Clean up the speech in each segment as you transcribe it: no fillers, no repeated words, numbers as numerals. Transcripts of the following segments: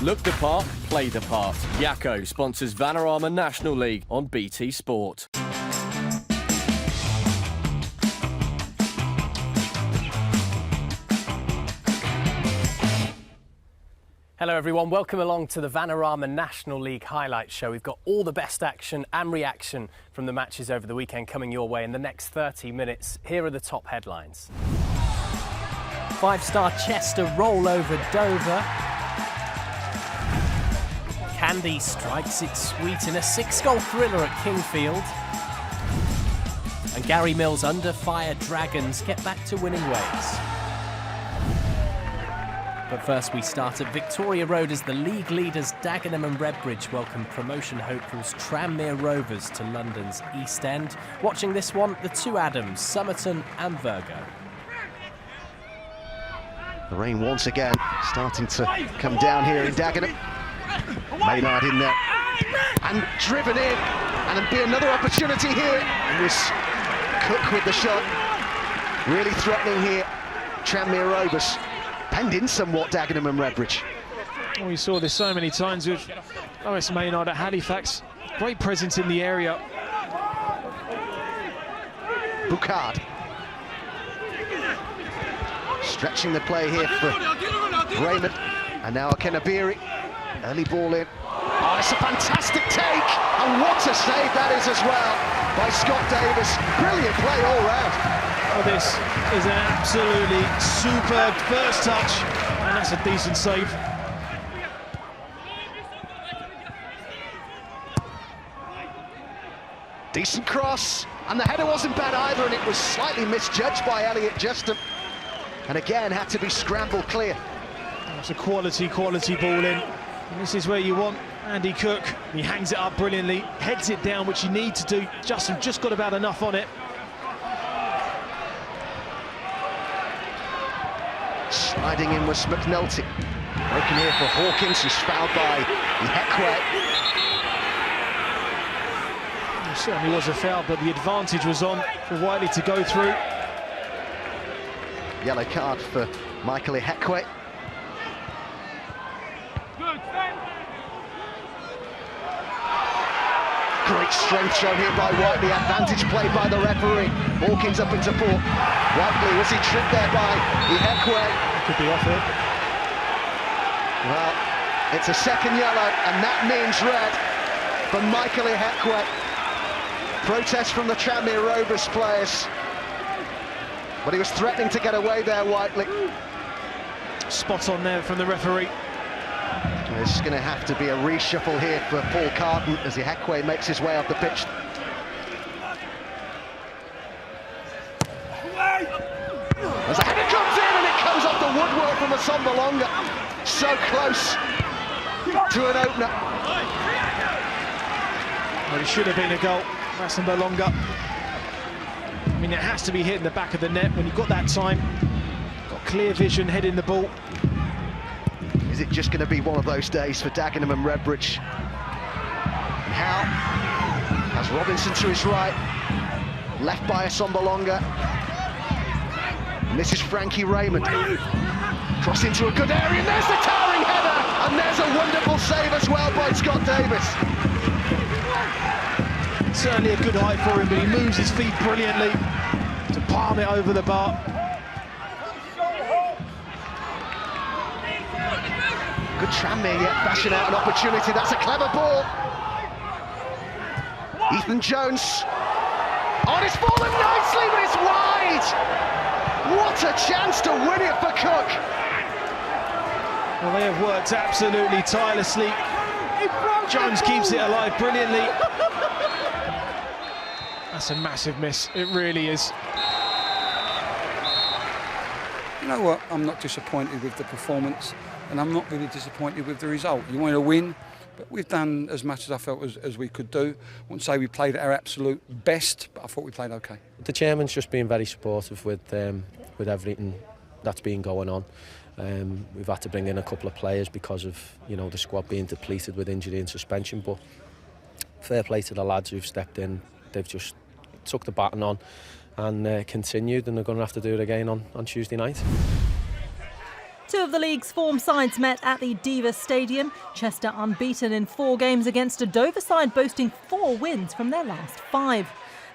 Look the part, play the part. Yakko sponsors Vanarama National League on BT Sport. Hello everyone, welcome along to the Vanarama National League Highlights Show. We've got all the best action and reaction from the matches over the weekend coming your way in the next 30 minutes. Here are the top headlines. Five-star Chester roll over Dover. Candy strikes it sweet in a 6-goal thriller at Kingfield. And Gary Mills' under fire Dragons get back to winning ways. But first we start at Victoria Road as the league leaders Dagenham and Redbridge welcome promotion hopefuls Tranmere Rovers to London's East End. Watching this one, the two Adams, Somerton and Virgo. The rain once again starting to come down here in Dagenham. Maynard in there and driven in, and there'll be another opportunity here. It was Cook with the shot, really threatening here. Tranmere Rovers penned in somewhat, Dagenham and Redbridge. Well, we saw this so many times with OS Maynard at Halifax. Great presence in the area. Boucard stretching the play here for Raymond, and now Akenabiri. Early ball in. Oh, it's a fantastic take, and what a save that is as well by Scott Davis. Brilliant play all round. Oh, this is an absolutely superb first touch, and that's a decent save. Decent cross, and the header wasn't bad either, and it was slightly misjudged by Elliot Justin, and again had to be scrambled clear. That's a quality ball in. And this is where you want Andy Cook. He hangs it up brilliantly, heads it down, which you need to do. Justin just got about enough on it. Sliding in was McNulty. Broken here for Hawkins, who's fouled by Ihekwe. It certainly was a foul, but the advantage was on for Whiteley to go through. Yellow card for Michael Ihekwe. Great strength shown here by Whiteley. Advantage played by the referee. Hawkins up into port. Whiteley, was he tripped there by Ihekwe? Could be off it. Well, it's a second yellow, and that means red for Michael Ihekwe. Protest from the Tranmere Rovers players. But he was threatening to get away there, Whiteley. Spot on there from the referee. There's going to have to be a reshuffle here for Paul Carton as Ihekwe makes his way up the pitch. As the header comes in, and it comes off the woodwork from Asombalonga. So close to an opener. Well, it should have been a goal. Asombalonga. I mean, it has to be hitting the back of the net when you've got that time. Got clear vision heading the ball. Is it just going to be one of those days for Dagenham and Redbridge? And Howe has Robinson to his right, left by Asombalonga. And this is Frankie Raymond. Cross into a good area, and there's the towering header! And there's a wonderful save as well by Scott Davis. Certainly a good height for him, but he moves his feet brilliantly to palm it over the bar. Good Tranmere yet fashion out an opportunity. That's a clever ball. Ethan Jones. Oh, it's fallen nicely, but it's wide. What a chance to win it for Cook. Well, they have worked absolutely tirelessly. Jones keeps it alive brilliantly. That's a massive miss. It really is. You know what? I'm not disappointed with the performance, and I'm not really disappointed with the result. You want to win, but we've done as much as I felt as we could do. I wouldn't say we played at our absolute best, but I thought we played okay. The chairman's just been very supportive with everything that's been going on. We've had to bring in a couple of players because of the squad being depleted with injury and suspension. But fair play to the lads who've stepped in. They've just took the baton on and continued, and they're going to have to do it again on Tuesday night. Two of the league's form sides met at the Diva Stadium. Chester unbeaten in 4 games against a Dover side boasting 4 wins from their last 5.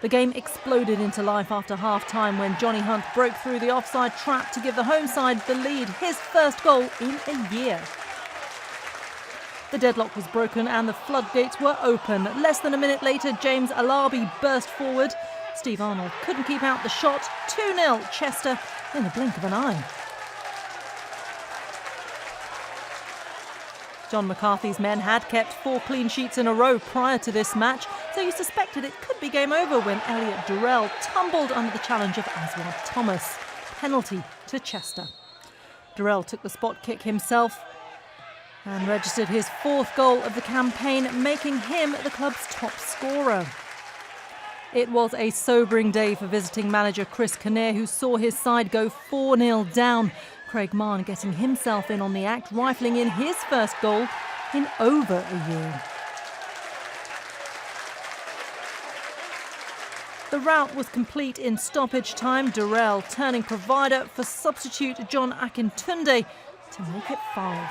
The game exploded into life after half-time when Johnny Hunt broke through the offside trap to give the home side the lead, his first goal in a year. The deadlock was broken and the floodgates were open. Less than a minute later, James Alabi burst forward. Steve Arnold couldn't keep out the shot. 2-0 Chester in the blink of an eye. John McCarthy's men had kept 4 clean sheets in a row prior to this match, so you suspected it could be game over when Elliot Durrell tumbled under the challenge of Aswad Thomas. Penalty to Chester. Durrell took the spot kick himself and registered his 4th goal of the campaign, making him the club's top scorer. It was a sobering day for visiting manager Chris Kinnear, who saw his side go 4-0 down. Craig Mahon getting himself in on the act, rifling in his first goal in over a year. The rout was complete in stoppage time, Durrell turning provider for substitute John Akintunde to make it 5.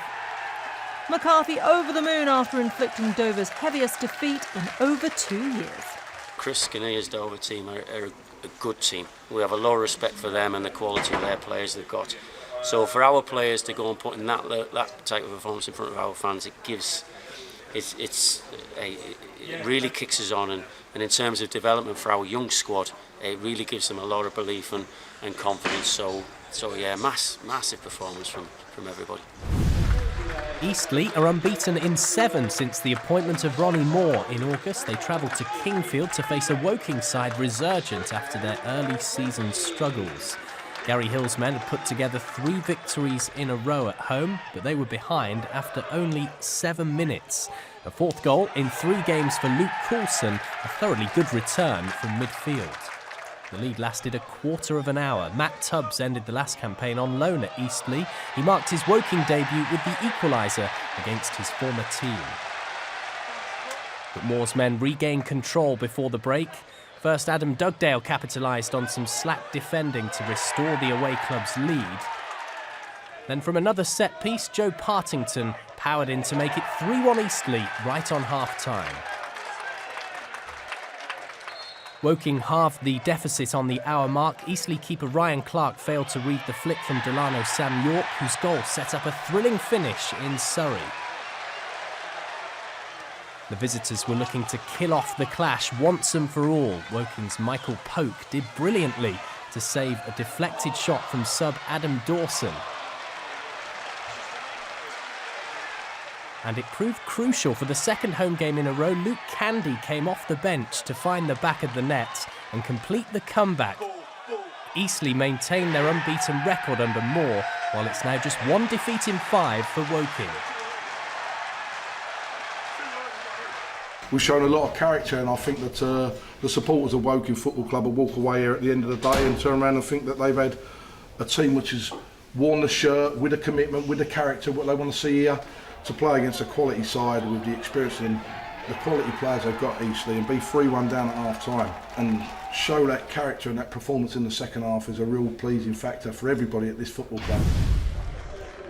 McCarthy over the moon after inflicting Dover's heaviest defeat in over 2 years. Chris Kinnear's Dover team are a good team. We have a lot of respect for them and the quality of their players they've got. So for our players to go and put in that type of performance in front of our fans, it really kicks us on, and in terms of development for our young squad, it really gives them a lot of belief and confidence. So yeah, massive performance from everybody. Eastleigh are unbeaten in 7 since the appointment of Ronnie Moore in August. They travelled to Kingfield to face a Woking side resurgent after their early season struggles. Gary Hill's men had put together 3 victories in a row at home, but they were behind after only 7 minutes. A 4th goal in 3 games for Luke Coulson, a thoroughly good return from midfield. The lead lasted a quarter of an hour. Matt Tubbs ended the last campaign on loan at Eastleigh. He marked his Woking debut with the equaliser against his former team. But Moore's men regained control before the break. First, Adam Dugdale capitalised on some slack defending to restore the away club's lead. Then from another set piece, Joe Partington powered in to make it 3-1 Eastleigh right on half-time. Woking halved the deficit on the hour mark. Eastleigh keeper Ryan Clark failed to read the flick from Delano Sam York, whose goal set up a thrilling finish in Surrey. The visitors were looking to kill off the clash once and for all. Woking's Michael Polk did brilliantly to save a deflected shot from sub Adam Dawson. And it proved crucial for the second home game in a row. Luke Candy came off the bench to find the back of the net and complete the comeback. Eastleigh maintained their unbeaten record under Moore, while it's now just 1 defeat in 5 for Woking. We've shown a lot of character, and I think that the supporters of Woking Football Club will walk away here at the end of the day and turn around and think that they've had a team which has worn the shirt with a commitment, with the character, what they want to see here, to play against a quality side with the experience and the quality players they've got Eastleigh, and be 3-1 down at half time and show that character and that performance in the second half is a real pleasing factor for everybody at this football club.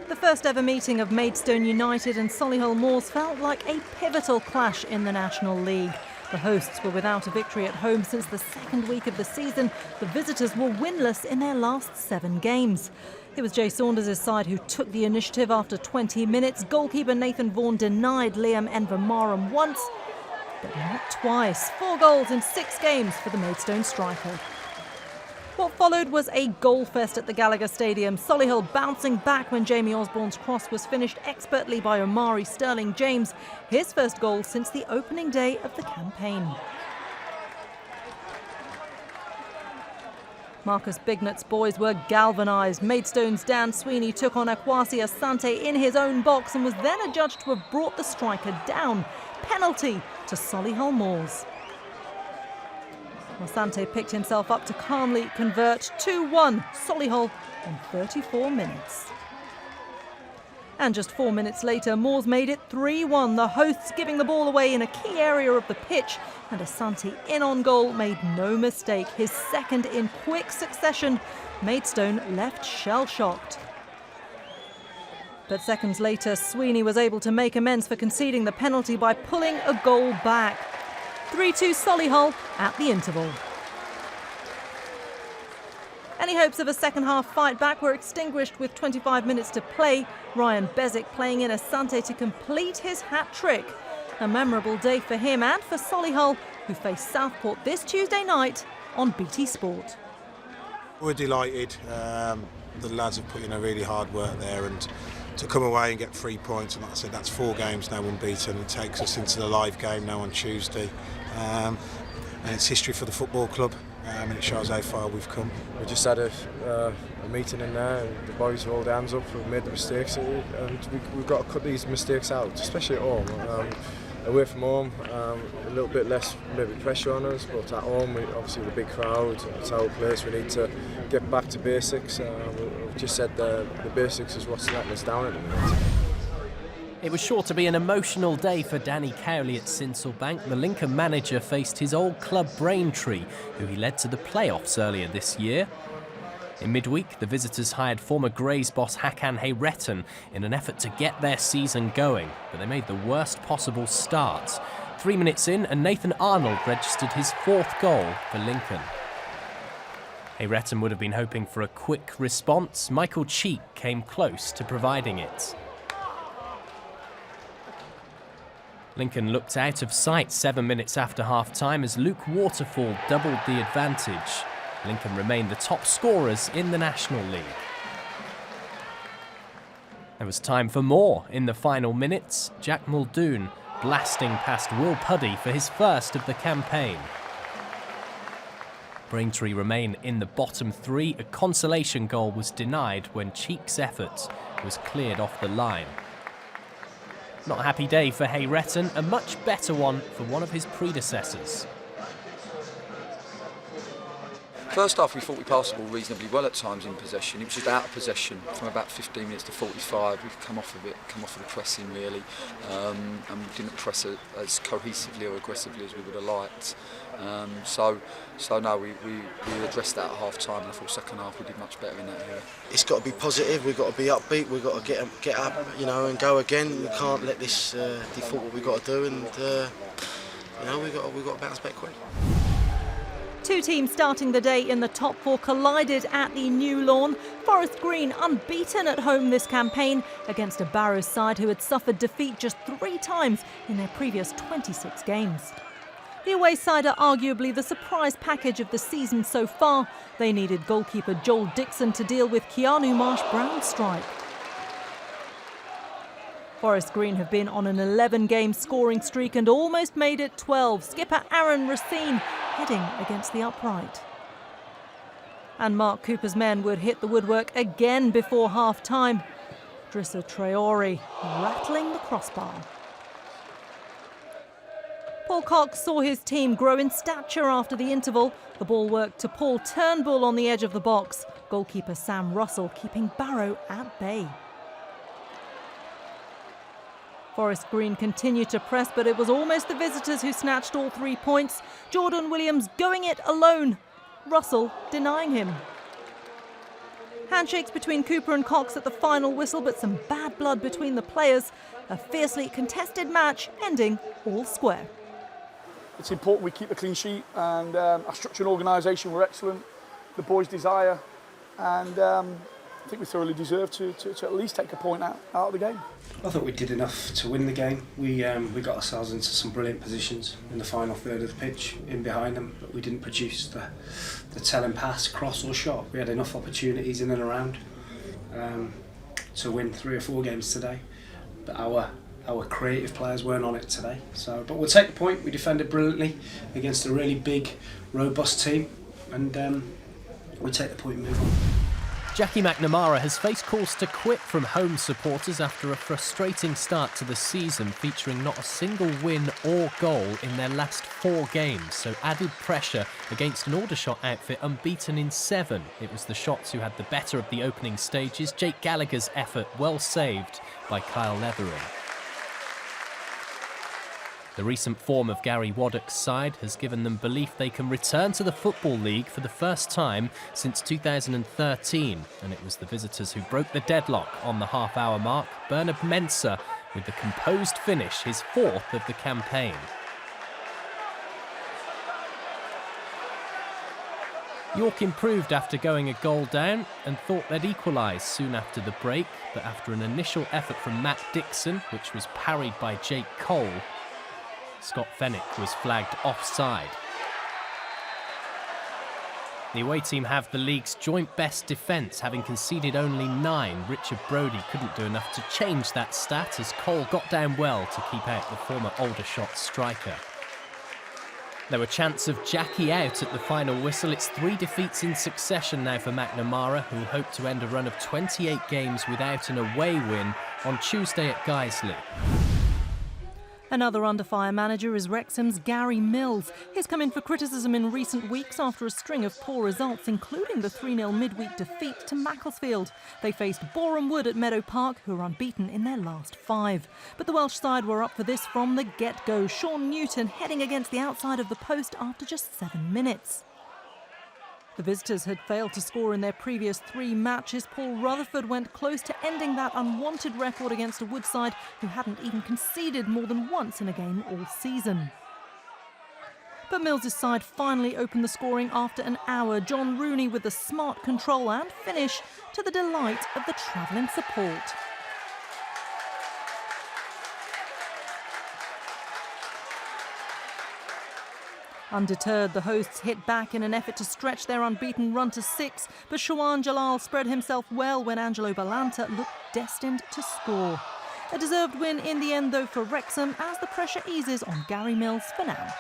The first ever meeting of Maidstone United and Solihull Moors felt like a pivotal clash in the National League. The hosts were without a victory at home since the second week of the season. The visitors were winless in their last 7 games. It was Jay Saunders' side who took the initiative after 20 minutes. Goalkeeper Nathan Vaughan denied Liam Envermarum once, but not twice. 4 goals in 6 games for the Maidstone striker. What followed was a goal fest at the Gallagher Stadium. Solihull bouncing back when Jamie Osborne's cross was finished expertly by Omari Sterling James, his first goal since the opening day of the campaign. Marcus Bignot's boys were galvanised. Maidstone's Dan Sweeney took on Akwasi Asante in his own box and was then adjudged to have brought the striker down. Penalty to Solihull Moors. Asante picked himself up to calmly convert 2-1 Solihull in 34 minutes. And just 4 minutes later, Moors made it 3-1, the hosts giving the ball away in a key area of the pitch, and Asante in on goal made no mistake, his second in quick succession. Maidstone left shell-shocked. But seconds later, Sweeney was able to make amends for conceding the penalty by pulling a goal back. 3-2 Solihull at the interval. Any hopes of a second-half fight-back were extinguished with 25 minutes to play. Ryan Bezic playing in Asante to complete his hat-trick. A memorable day for him and for Solihull, who face Southport this Tuesday night on BT Sport. We're delighted. The lads have put in a really hard work there, and to come away and get 3 points, and like I said, that's 4 games now unbeaten. It takes us into the live game now on Tuesday, and it's history for the football club, and it shows how far we've come. We just had a meeting in there, and the boys have all the hands up, we've made the mistakes, and we've got to cut these mistakes out, especially at home. Away from home, a little bit pressure on us, but at home, obviously with a big crowd, it's our place, we need to get back to basics. We've just said the basics is what's letting us down at the minute. It was sure to be an emotional day for Danny Cowley at Sincilbank. The Lincoln manager faced his old club Braintree, who he led to the playoffs earlier this year. In midweek, the visitors hired former Grays boss Hakan Hayretten in an effort to get their season going, but they made the worst possible start. 3 minutes in, and Nathan Arnold registered his 4th goal for Lincoln. Hayretten would have been hoping for a quick response. Michael Cheek came close to providing it. Lincoln looked out of sight 7 minutes after half-time as Luke Waterfall doubled the advantage. Lincoln remained the top scorers in the National League. There was time for more in the final minutes. Jack Muldoon blasting past Will Puddy for his first of the campaign. Braintree remain in the bottom 3. A consolation goal was denied when Cheek's effort was cleared off the line. Not a happy day for Hayretten, a much better one for one of his predecessors. First half, we thought we passed the ball reasonably well at times in possession. It was just out of possession from about 15 minutes to 45. We've come off of the pressing really, and we didn't press as cohesively or aggressively as we would have liked. So no, we addressed that at half time, and I thought second half we did much better in that area. It's got to be positive. We've got to be upbeat. We've got to get up, and go again. We can't let this default what we've got to do, and we've got to bounce back quick. 2 teams starting the day in the top 4 collided at the New Lawn. Forest Green unbeaten at home this campaign against a Barrow side who had suffered defeat just 3 times in their previous 26 games. The away side are arguably the surprise package of the season so far. They needed goalkeeper Joel Dixon to deal with Keanu Marsh-Brown's strike. Forest Green have been on an 11-game scoring streak and almost made it 12. Skipper Aaron Racine heading against the upright. And Mark Cooper's men would hit the woodwork again before half-time. Drissa Traore rattling the crossbar. Paul Cox saw his team grow in stature after the interval. The ball worked to Paul Turnbull on the edge of the box. Goalkeeper Sam Russell keeping Barrow at bay. Forest Green continued to press, but it was almost the visitors who snatched all 3 points. Jordan Williams going it alone. Russell denying him. Handshakes between Cooper and Cox at the final whistle, but some bad blood between the players. A fiercely contested match ending all square. It's important we keep a clean sheet, and our structure and organisation were excellent. The boys' desire, and I think we thoroughly deserve to at least take a point out of the game. I thought we did enough to win the game. We got ourselves into some brilliant positions in the final third of the pitch, in behind them, but we didn't produce the telling pass, cross or shot. We had enough opportunities in and around to win 3 or 4 games today, but our creative players weren't on it today. But we'll take the point. We defended brilliantly against a really big, robust team, and we take the point and move on. Jackie McNamara has faced calls to quit from home supporters after a frustrating start to the season featuring not a single win or goal in their last 4 games, so added pressure against an Aldershot outfit unbeaten in 7. It was the Shots who had the better of the opening stages. Jake Gallagher's effort well saved by Kyle Leathering. The recent form of Gary Waddock's side has given them belief they can return to the Football League for the first time since 2013, and it was the visitors who broke the deadlock on the half-hour mark. Bernard Mensah with the composed finish, his fourth of the campaign. York improved after going a goal down and thought they'd equalise soon after the break, but after an initial effort from Matt Dixon, which was parried by Jake Cole, Scott Fenwick was flagged offside. The away team have the league's joint best defence, having conceded only 9. Richard Brodie couldn't do enough to change that stat as Cole got down well to keep out the former Aldershot striker. There were chants of Jackie out at the final whistle. It's 3 defeats in succession now for McNamara, who hope to end a run of 28 games without an away win on Tuesday at Guiseley. Another under-fire manager is Wrexham's Gary Mills. He's come in for criticism in recent weeks after a string of poor results, including the 3-0 midweek defeat to Macclesfield. They faced Boreham Wood at Meadow Park, who are unbeaten in their last 5. But the Welsh side were up for this from the get-go. Sean Newton heading against the outside of the post after just 7 minutes. The visitors had failed to score in their previous 3 matches. Paul Rutherford went close to ending that unwanted record against a Wood side who hadn't even conceded more than once in a game all season. But Mills' side finally opened the scoring after an hour. John Rooney with the smart control and finish to the delight of the travelling support. Undeterred, the hosts hit back in an effort to stretch their unbeaten run to 6, but Shawan Jalal spread himself well when Angelo Balanta looked destined to score. A deserved win in the end, though, for Wrexham as the pressure eases on Gary Mills for now.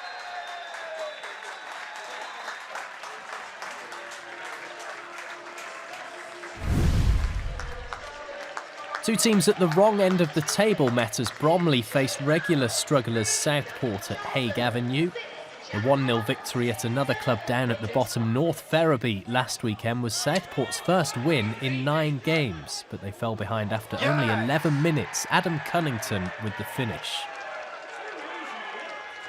Two teams at the wrong end of the table met as Bromley faced regular strugglers Southport at Hague Avenue. A 1-0 victory at another club down at the bottom, North Ferriby, last weekend was Southport's first win in 9 games, but they fell behind after only 11 minutes. Adam Cunnington with the finish.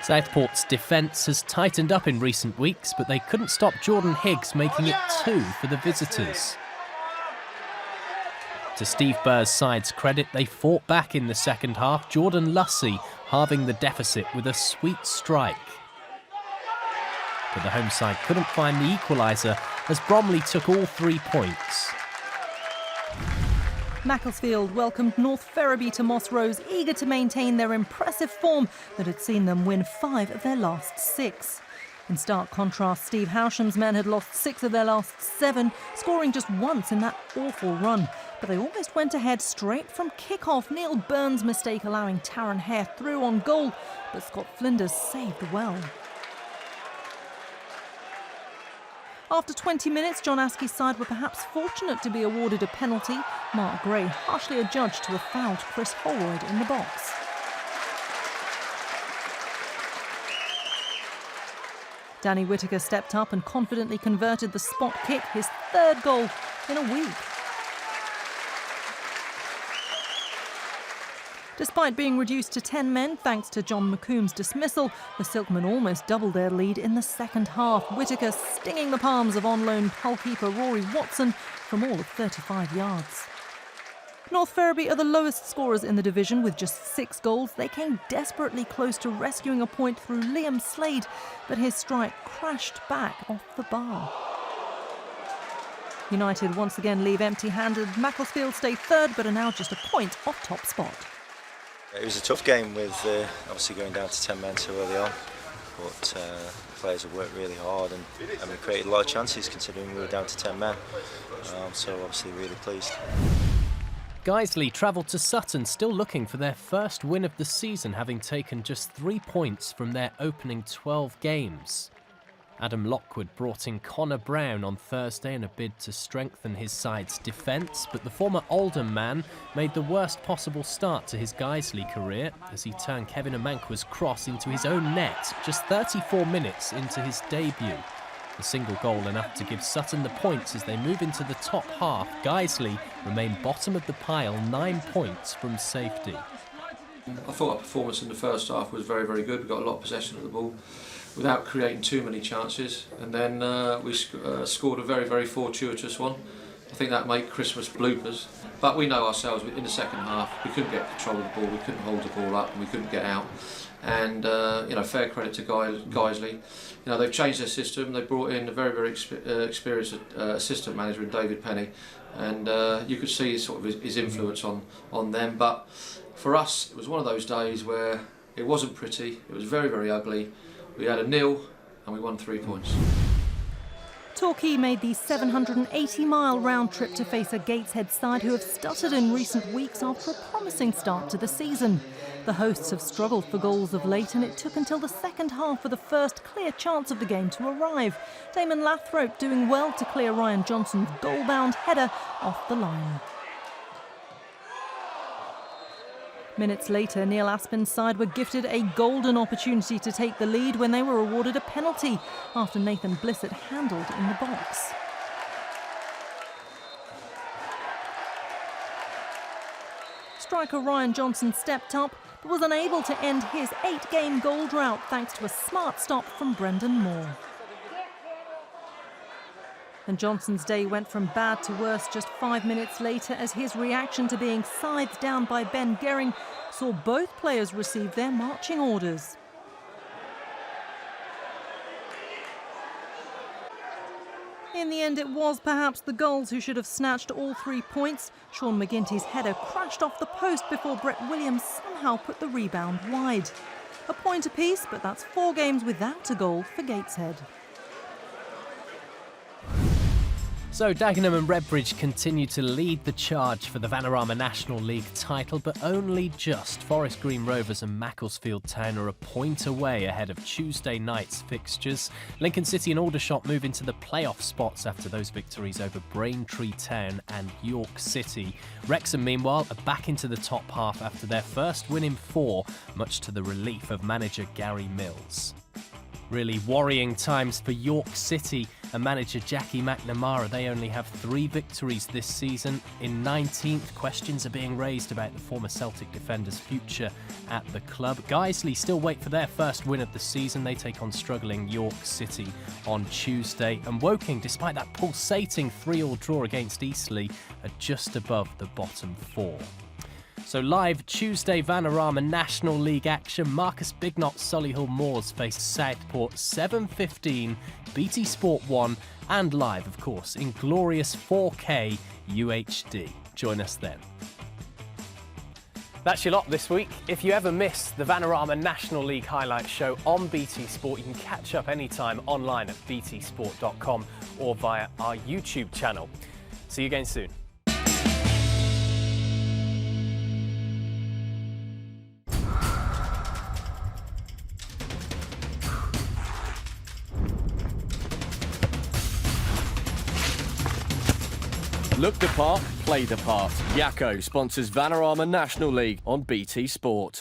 Southport's defence has tightened up in recent weeks, but they couldn't stop Jordan Higgs making it 2 for the visitors. To Steve Burr's side's credit, they fought back in the second half, Jordan Lussey halving the deficit with a sweet strike. But the home side couldn't find the equaliser as Bromley took all 3 points. Macclesfield welcomed North Ferriby to Moss Rose, eager to maintain their impressive form that had seen them win 5 of their last 6. In stark contrast, Steve Howsham's men had lost 6 of their last 7, scoring just once in that awful run. But they almost went ahead straight from kick-off. Neil Burns' mistake allowing Taron Hare through on goal, but Scott Flinders saved well. After 20 minutes, John Askey's side were perhaps fortunate to be awarded a penalty. Mark Gray harshly adjudged to have fouled Chris Holroyd in the box. Danny Whittaker stepped up and confidently converted the spot kick, his 3rd goal in a week. Despite being reduced to 10 men, thanks to John McComb's dismissal, the Silkmen almost doubled their lead in the second half. Whittaker stinging the palms of on-loan goalkeeper Rory Watson from all of 35 yards. North Ferriby are the lowest scorers in the division with just 6 goals. They came desperately close to rescuing a point through Liam Slade, but his strike crashed back off the bar. United once again leave empty-handed. Macclesfield stay 3rd, but are now just a point off top spot. It was a tough game with obviously going down to 10 men so early on, but the players have worked really hard and we created a lot of chances considering we were down to 10 men, so obviously really pleased. Guiseley travelled to Sutton, still looking for their first win of the season, having taken just 3 points from their opening 12 games. Adam Lockwood brought in Connor Brown on Thursday in a bid to strengthen his side's defence, but the former Oldham man made the worst possible start to his Guiseley career as he turned Kevin Amankwa's cross into his own net just 34 minutes into his debut. A single goal enough to give Sutton the points as they move into the top half. Guiseley remain bottom of the pile, 9 points from safety. I thought our performance in the first half was very, very good. We got a lot of possession of the ball without creating too many chances, and then we scored a very, very fortuitous one. I think that made Christmas bloopers. But we know ourselves, in the second half, we couldn't get control of the ball, we couldn't hold the ball up, and we couldn't get out. And fair credit to Guiseley. They've changed their system. They brought in a very, very experienced assistant manager in David Penny, and you could see sort of his influence on them. But for us, it was one of those days where it wasn't pretty. It was very, very ugly. We had a 0, and we won 3 points. Torquay made the 780-mile round trip to face a Gateshead side who have stuttered in recent weeks after a promising start to the season. The hosts have struggled for goals of late, and it took until the second half for the first clear chance of the game to arrive. Damon Lathrope doing well to clear Ryan Johnson's goal-bound header off the line. Minutes later, Neil Aspin's side were gifted a golden opportunity to take the lead when they were awarded a penalty after Nathan Blissett handled in the box. Striker Ryan Johnson stepped up but was unable to end his 8-game goal drought thanks to a smart stop from Brendan Moore. And Johnson's day went from bad to worse just 5 minutes later as his reaction to being scythed down by Ben Gehring saw both players receive their marching orders. In the end, it was perhaps the goals who should have snatched all 3 points. Sean McGinty's header crashed off the post before Brett Williams somehow put the rebound wide. A point apiece, but that's 4 games without a goal for Gateshead. So Dagenham and Redbridge continue to lead the charge for the Vanarama National League title, but only just. Forest Green Rovers and Macclesfield Town are a point away ahead of Tuesday night's fixtures. Lincoln City and Aldershot move into the playoff spots after those victories over Braintree Town and York City. Wrexham, meanwhile, are back into the top half after their first win in 4, much to the relief of manager Gary Mills. Really worrying times for York City and manager Jackie McNamara. They only have 3 victories this season. In 19th, questions are being raised about the former Celtic defender's future at the club. Guiseley still wait for their first win of the season. They take on struggling York City on Tuesday. And Woking, despite that pulsating 3-3 draw against Eastleigh, are just above the bottom 4. So live Tuesday Vanarama National League action. Marcus Bignot Solihull Moors face Southport 7:15, BT Sport 1, and live, of course, in glorious 4K UHD. Join us then. That's your lot this week. If you ever miss the Vanarama National League highlight show on BT Sport, you can catch up anytime online at btsport.com or via our YouTube channel. See you again soon. Look the part, play the part. Yakko sponsors Vanarama National League on BT Sport.